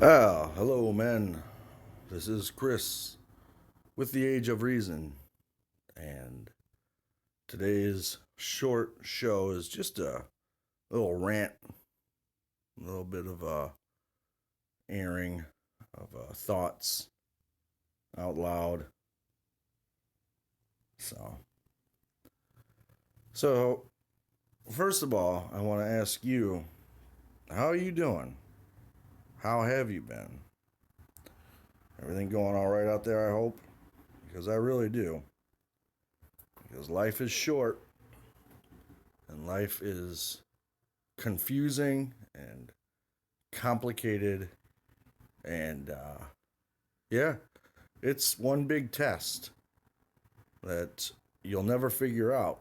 Hello, men. This is Chris with the Age of Reason, and today's short show is just a little rant, a little bit of a airing of thoughts out loud. So, so first of all, I want to ask you, how are you doing? How have you been? Everything going all right out there? I hope, because I really do. Because life is short and life is confusing and complicated and yeah, it's one big test that you'll never figure out.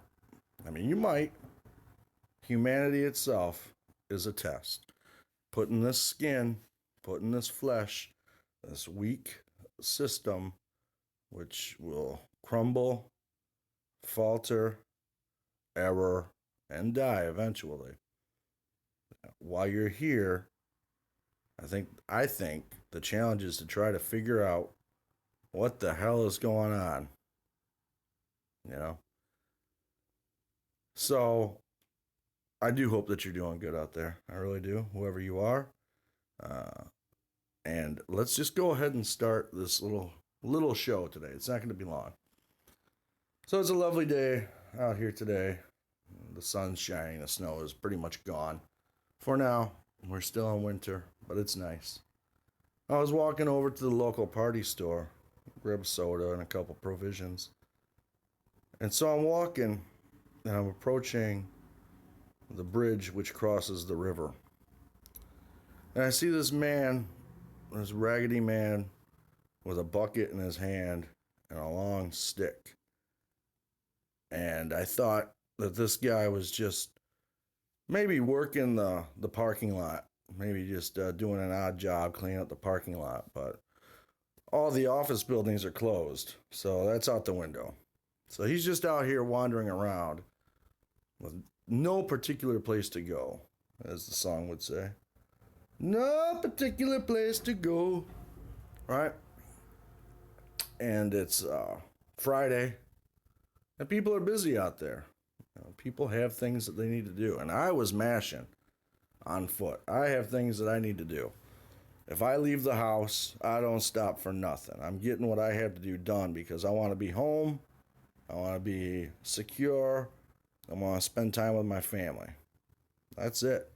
I mean, you might. Humanity itself is a test. Putting this skin, putting this flesh, this weak system, which will crumble, falter, error, and die eventually. While you're here, I think the challenge is to try to figure out what the hell is going on. You know? So I do hope that you're doing good out there. I really do, whoever you are. Uh, and let's just go ahead and start this little show today. It's not going to be long. So it's a lovely day out here today. The sun's shining. The snow is pretty much gone. For now, we're still in winter, but it's nice. I was walking over to the local party store, grab soda and a couple provisions. And so I'm walking and I'm approaching the bridge which crosses the river. And I see this man, this raggedy man, with a bucket in his hand and a long stick. And I thought that this guy was just maybe working the parking lot, maybe just doing an odd job cleaning up the parking lot. But all the office buildings are closed, so that's out the window. So he's just out here wandering around with no particular place to go, as the song would say. No particular place to go, right? And it's Friday, and people are busy out there. People have things that they need to do, and I was mashing on foot. I have things that I need to do. If I leave the house, I don't stop for nothing. I'm getting what I have to do done because I want to be home. I want to be secure. I want to spend time with my family. That's it.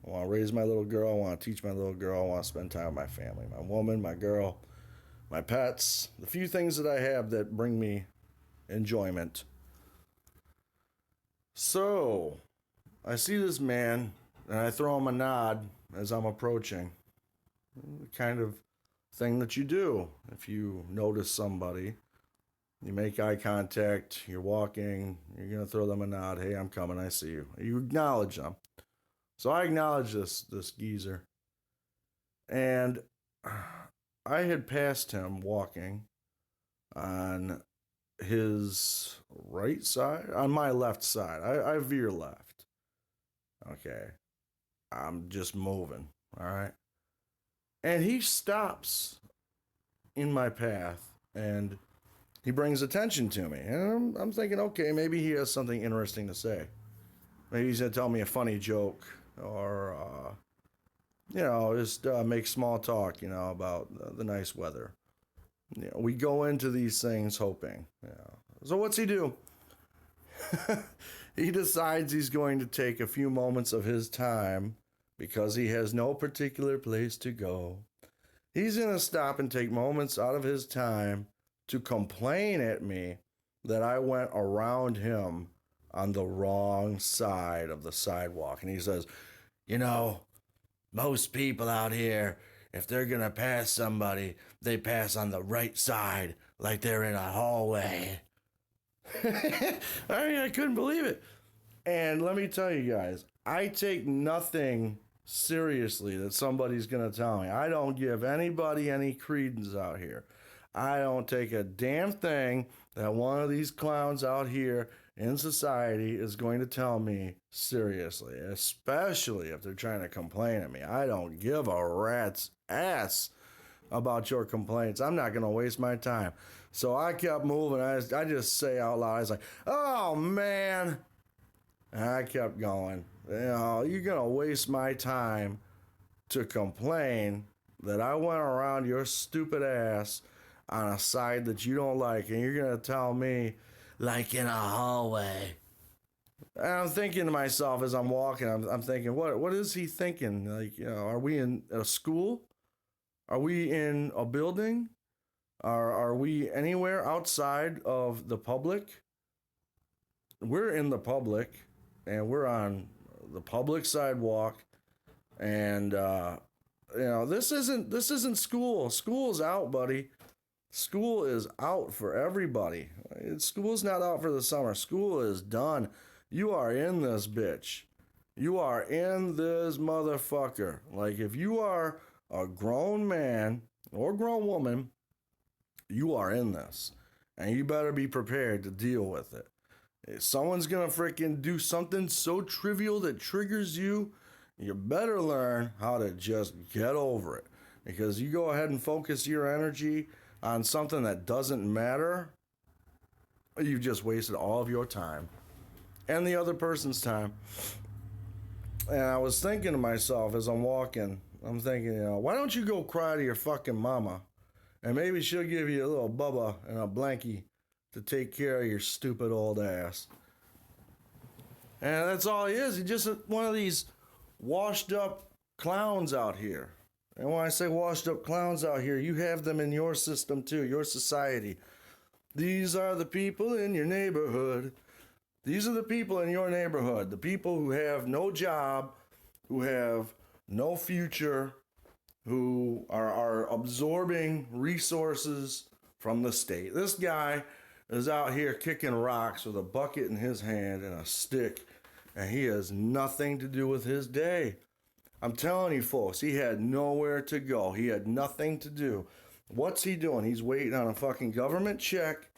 I want to raise my little girl. I want to teach my little girl. I want to spend time with my family, my woman, my girl, my pets, the few things that I have that bring me enjoyment. So, I see this man and I throw him a nod as I'm approaching. The kind of thing that you do if you notice somebody. You make eye contact, you're walking, you're going to throw them a nod. Hey, I'm coming, I see you. You acknowledge them. So I acknowledge this geezer. And I had passed him walking on his right side, on my left side. I veer left. Okay. I'm just moving. All right. And he stops in my path and he brings attention to me. And I'm thinking, okay, maybe he has something interesting to say. Maybe he's going to tell me a funny joke or, just make small talk, about the nice weather. We go into these things hoping. So what's he do? He decides he's going to take a few moments of his time because he has no particular place to go. He's going to stop and take moments out of his time to complain at me that I went around him on the wrong side of the sidewalk. And he says, most people out here, if they're going to pass somebody, they pass on the right side like they're in a hallway. I couldn't believe it. And let me tell you guys, I take nothing seriously that somebody's going to tell me. I don't give anybody any credence out here. I don't take a damn thing that one of these clowns out here in society is going to tell me seriously, especially if they're trying to complain at me. I don't give a rat's ass about your complaints. I'm not going to waste my time. So I kept moving. I just say out loud, I was like, oh man. And I kept going. You know, you're going to waste my time to complain that I went around your stupid ass on a side that you don't like, and you're going to tell me, like in a hallway. And I'm thinking to myself as I'm walking, I'm thinking, what is he thinking? Like, you know, are we in a school? Are we in a building? Are we anywhere outside of the public? We're in the public, and we're on the public sidewalk, and you know, this isn't school. School's out, buddy. School is out for everybody. School's not out for the summer. School is done. You are in this bitch. You are in this motherfucker. Like, if you are a grown man or grown woman, you are in this. And you better be prepared to deal with it. If someone's gonna freaking do something so trivial that triggers you, you better learn how to just get over it. Because you go ahead and focus your energy on something that doesn't matter, you've just wasted all of your time and the other person's time. And I was thinking to myself as I'm walking, I'm thinking, you know, why don't you go cry to your fucking mama, and maybe she'll give you a little bubba and a blankie to take care of your stupid old ass. And that's all he is. He's just one of these washed up clowns out here. And when I say washed up clowns out here, you have them in your system too, your society. These are the people in your neighborhood. These are the people in your neighborhood. The people who have no job, who have no future, who are absorbing resources from the state. This guy is out here kicking rocks with a bucket in his hand and a stick, and he has nothing to do with his day. I'm telling you, folks, he had nowhere to go. He had nothing to do. What's he doing? He's waiting on a fucking government check,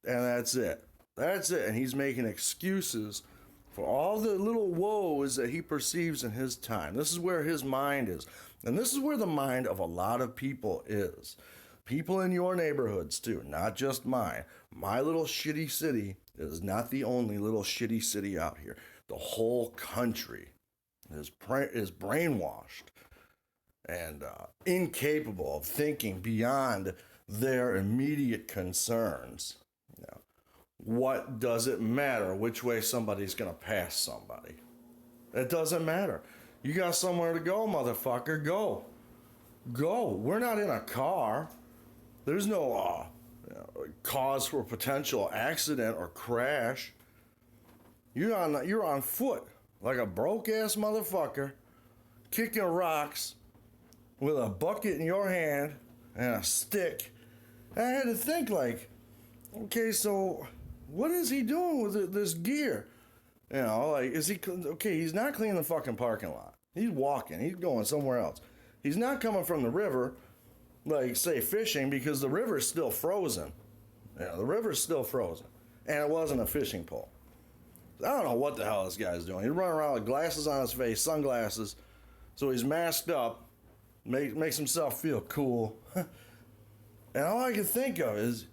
and that's it. That's it. And he's making excuses for all the little woes that he perceives in his time. This is where his mind is. And this is where the mind of a lot of people is. People in your neighborhoods, too, not just mine. My little shitty city is not the only little shitty city out here. The whole country is brainwashed and incapable of thinking beyond their immediate concerns. You know, what does it matter which way somebody's going to pass somebody? It doesn't matter. You got somewhere to go, motherfucker. Go. Go. We're not in a car. There's no cause for potential accident or crash. You're on foot like a broke ass motherfucker, kicking rocks with a bucket in your hand and a stick. And I had to think, like, okay, so what is he doing with this gear? You know, like, is he okay? He's not cleaning the fucking parking lot. He's walking. He's going somewhere else. He's not coming from the river, like, say, fishing, because the river's still frozen. Yeah, the river's still frozen. And it wasn't a fishing pole. I don't know what the hell this guy's doing. He's running around with glasses on his face, sunglasses, so he's masked up, makes himself feel cool. And all I can think of is,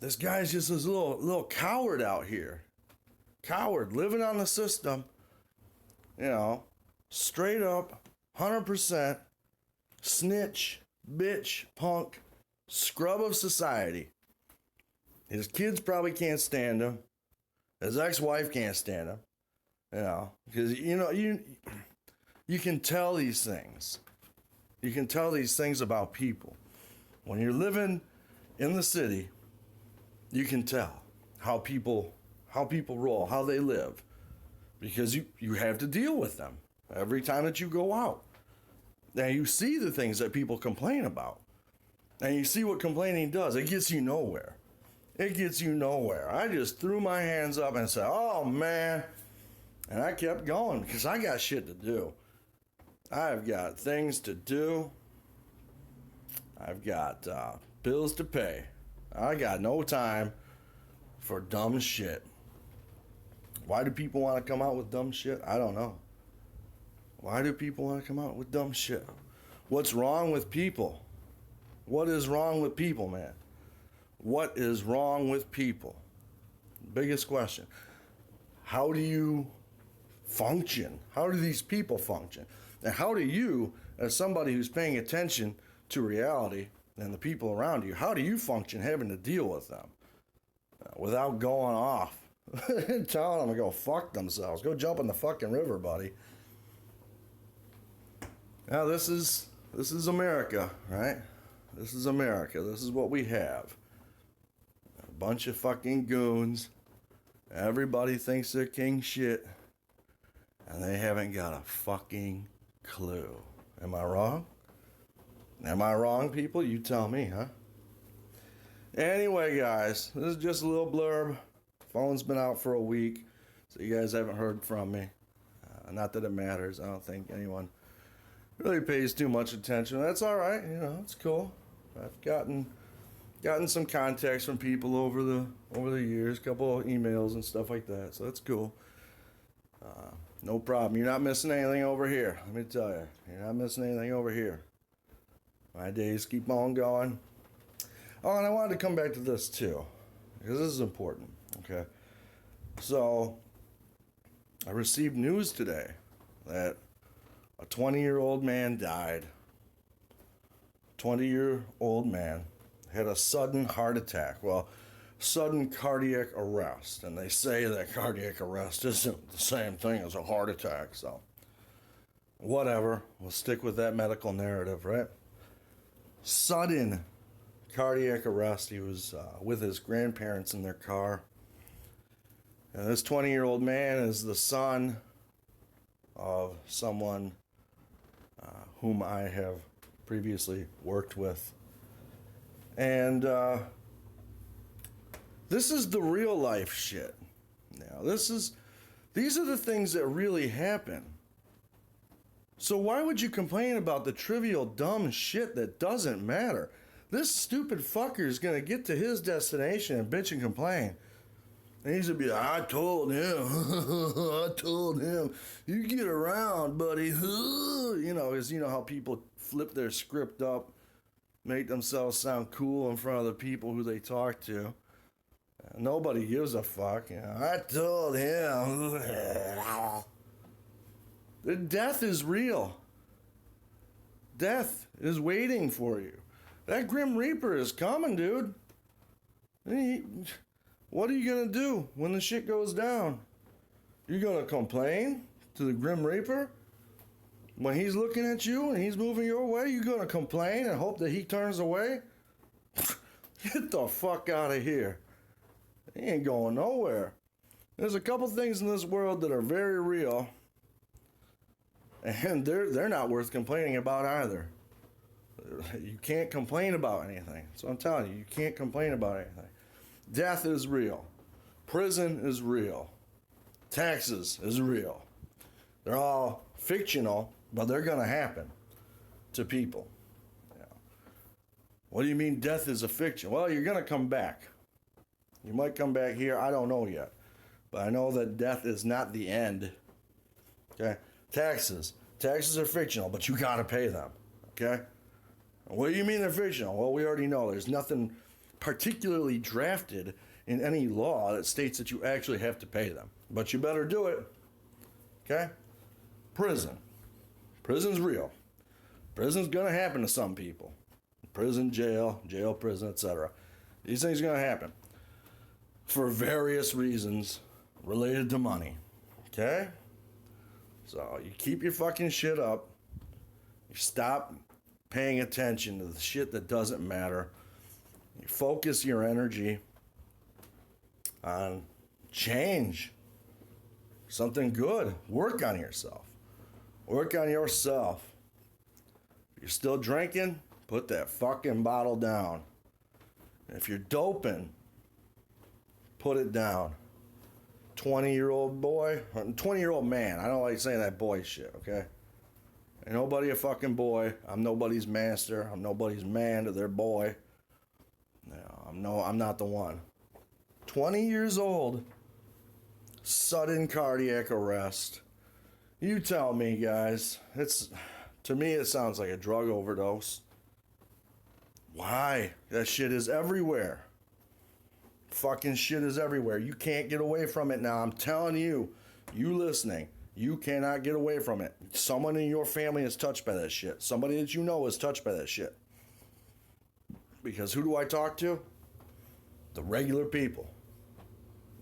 this guy's just this little coward out here. Coward, living on the system, you know, straight up, 100%, snitch, bitch, punk, scrub of society. His kids probably can't stand him. His ex-wife can't stand him. You know, because, you know, you can tell these things. You can tell these things about people. When you're living in the city, you can tell how people roll, how they live, because you have to deal with them every time that you go out. And you see the things that people complain about. And you see what complaining does. It gets you nowhere. It gets you nowhere. I just threw my hands up and said, oh, man. And I kept going because I got shit to do. I've got things to do. I've got bills to pay. I got no time for dumb shit. Why do people want to come out with dumb shit? I don't know. Why do people want to come out with dumb shit? What's wrong with people? What is wrong with people, man? What is wrong with people? Biggest question. How do you function? How do these people function? And how do you, as somebody who's paying attention to reality and the people around you, how do you function having to deal with them without going off and telling them to go fuck themselves? Go jump in the fucking river, buddy. Now this is America, right? This is America. This is what we have. A bunch of fucking goons. Everybody thinks they're king shit. And they haven't got a fucking clue. Am I wrong? Am I wrong, people? You tell me, huh? Anyway, guys, this is just a little blurb. Phone's been out for a week, so you guys haven't heard from me. Not that it matters. I don't think anyone really pays too much attention. That's all right. You know, it's cool. I've gotten some contacts from people over the years, a couple of emails and stuff like that. So that's cool. No problem. You're not missing anything over here. Let me tell you, you're not missing anything over here. My days keep on going. Oh, and I wanted to come back to this too, because this is important. Okay, so I received news today that a 20-year-old man died. 20-year-old man had a sudden heart attack. Well, sudden cardiac arrest. And they say that cardiac arrest isn't the same thing as a heart attack. So, whatever. We'll stick with that medical narrative, right? Sudden cardiac arrest. He was with his grandparents in their car. And this 20-year-old man is the son of someone whom I have previously worked with. And this is the real life shit. Now, these are the things that really happen. So why would you complain about the trivial dumb shit that doesn't matter? This stupid fucker is going to get to his destination and bitch and complain. And he's going to be like, I told him. I told him. You get around, buddy. You know, because you know how people flip their script up, make themselves sound cool in front of the people who they talk to. Nobody gives a fuck. You know, I told him. The death is real. Death is waiting for you. That Grim Reaper is coming, dude. What are you going to do when the shit goes down? You going to complain to the Grim Reaper? When he's looking at you and he's moving your way, you going to complain and hope that he turns away? Get the fuck out of here. He ain't going nowhere. There's a couple things in this world that are very real, and they're not worth complaining about either. You can't complain about anything. So I'm telling you, you can't complain about anything. Death is real. Prison is real. Taxes is real. They're all fictional, but they're going to happen to people. Yeah. What do you mean death is a fiction? Well, you're going to come back. You might come back here. I don't know yet. But I know that death is not the end. Okay? Taxes. Taxes are fictional, but you got to pay them. Okay? What do you mean they're fictional? Well, we already know there's nothing particularly drafted in any law that states that you actually have to pay them. But you better do it. Okay? Prison. Prison's real. Prison's going to happen to some people. Prison, jail, prison, etc. These things are going to happen for various reasons related to money. Okay? So you keep your fucking shit up. You stop paying attention to the shit that doesn't matter. You focus your energy on change. Something good. Work on yourself. Work on yourself. If you're still drinking, put that fucking bottle down. If you're doping, put it down. 20-year-old boy, 20-year-old man. I don't like saying that boy shit, okay? Ain't nobody a fucking boy. I'm nobody's master. I'm nobody's man to their boy. No, I'm not the one. 20 years old, sudden cardiac arrest. You tell me, guys. To me, it sounds like a drug overdose. Why? That shit is everywhere. Fucking shit is everywhere. You can't get away from it now. I'm telling you, you listening, you cannot get away from it. Someone in your family is touched by that shit. Somebody that you know is touched by that shit. Because who do I talk to? The regular people.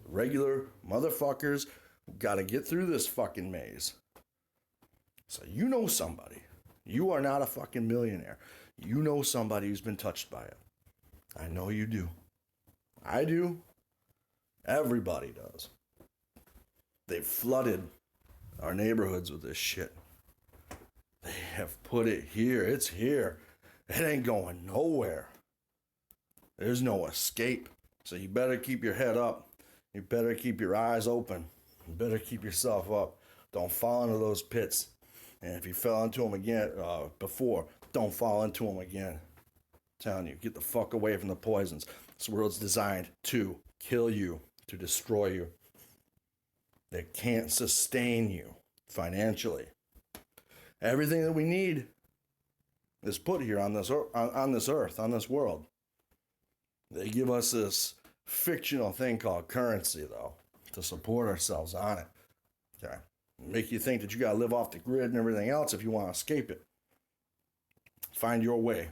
Regular motherfuckers who gotta get through this fucking maze. So you know somebody. You are not a fucking millionaire. You know somebody who's been touched by it. I know you do. I do. Everybody does. They've flooded our neighborhoods with this shit. They have put it here. It's here. It ain't going nowhere. There's no escape. So you better keep your head up. You better keep your eyes open. You better keep yourself up. Don't fall into those pits. And if you fell into them again before, don't fall into them again. I'm telling you, get the fuck away from the poisons. This world's designed to kill you, to destroy you. They can't sustain you financially. Everything that we need is put here on this earth, on this world. They give us this fictional thing called currency, though, to support ourselves on it. Okay. Make you think that you got to live off the grid and everything else if you want to escape it. Find your way.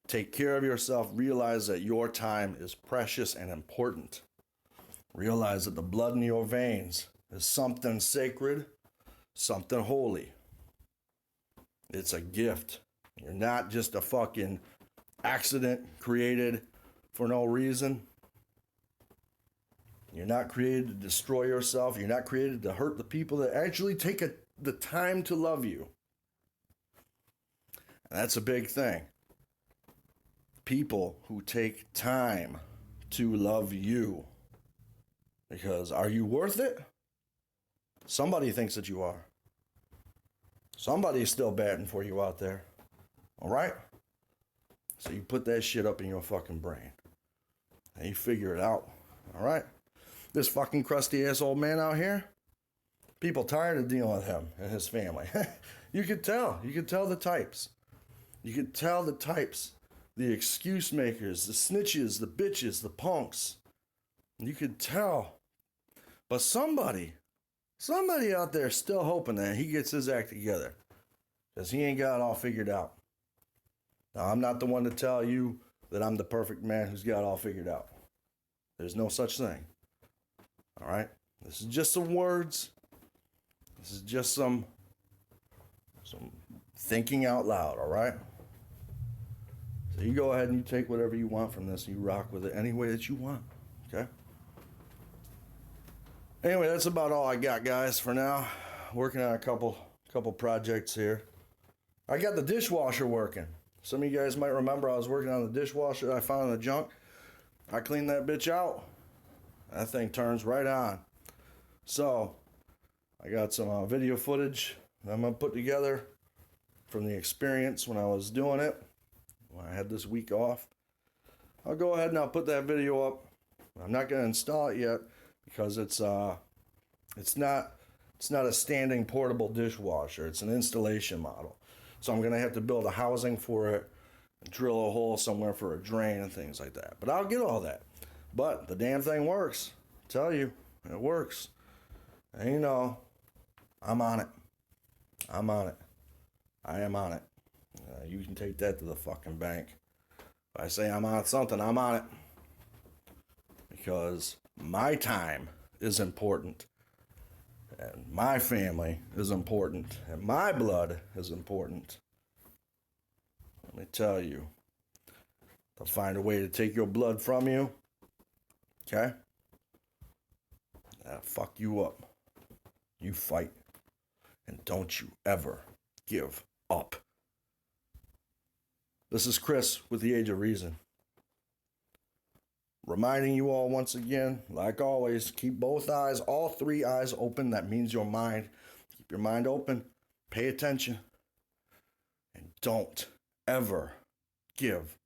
Take care of yourself. Realize that your time is precious and important. Realize that the blood in your veins is something sacred, something holy. It's a gift. You're not just a fucking accident created for no reason. You're not created to destroy yourself. You're not created to hurt the people that actually take the time to love you. And that's a big thing. People who take time to love you. Because are you worth it? Somebody thinks that you are. Somebody's still batting for you out there. All right? So you put that shit up in your fucking brain. And you figure it out. All right? This fucking crusty ass old man out here, people tired of dealing with him and his family. You could tell. You could tell the types. You could tell the types. The excuse makers, the snitches, the bitches, the punks. You could tell. But somebody out there is still hoping that he gets his act together. Because he ain't got it all figured out. Now, I'm not the one to tell you that I'm the perfect man who's got it all figured out. There's no such thing. All right? This is just some words. This is just some thinking out loud, all right? So you go ahead and you take whatever you want from this and you rock with it any way that you want, okay? Anyway, that's about all I got, guys, for now. Working on a couple projects here. I got the dishwasher working. Some of you guys might remember I was working on the dishwasher I found in the junk. I cleaned that bitch out. That thing turns right on. So, I got some video footage that I'm going to put together from the experience when I was doing it. When I had this week off. I'll go ahead and I'll put that video up. I'm not going to install it yet because it's not a standing portable dishwasher. It's an installation model. So I'm going to have to build a housing for it, and drill a hole somewhere for a drain and things like that. But I'll get all that. But the damn thing works. I tell you, it works. And you know, I'm on it. I'm on it. I am on it. You can take that to the fucking bank. If I say I'm on something, I'm on it. Because my time is important. And my family is important. And my blood is important. Let me tell you. They'll find a way to take your blood from you. Okay? That'll fuck you up. You fight. And don't you ever give up. This is Chris with the Age of Reason. Reminding you all once again, like always, keep both eyes, all three eyes open. That means your mind. Keep your mind open. Pay attention. And don't ever give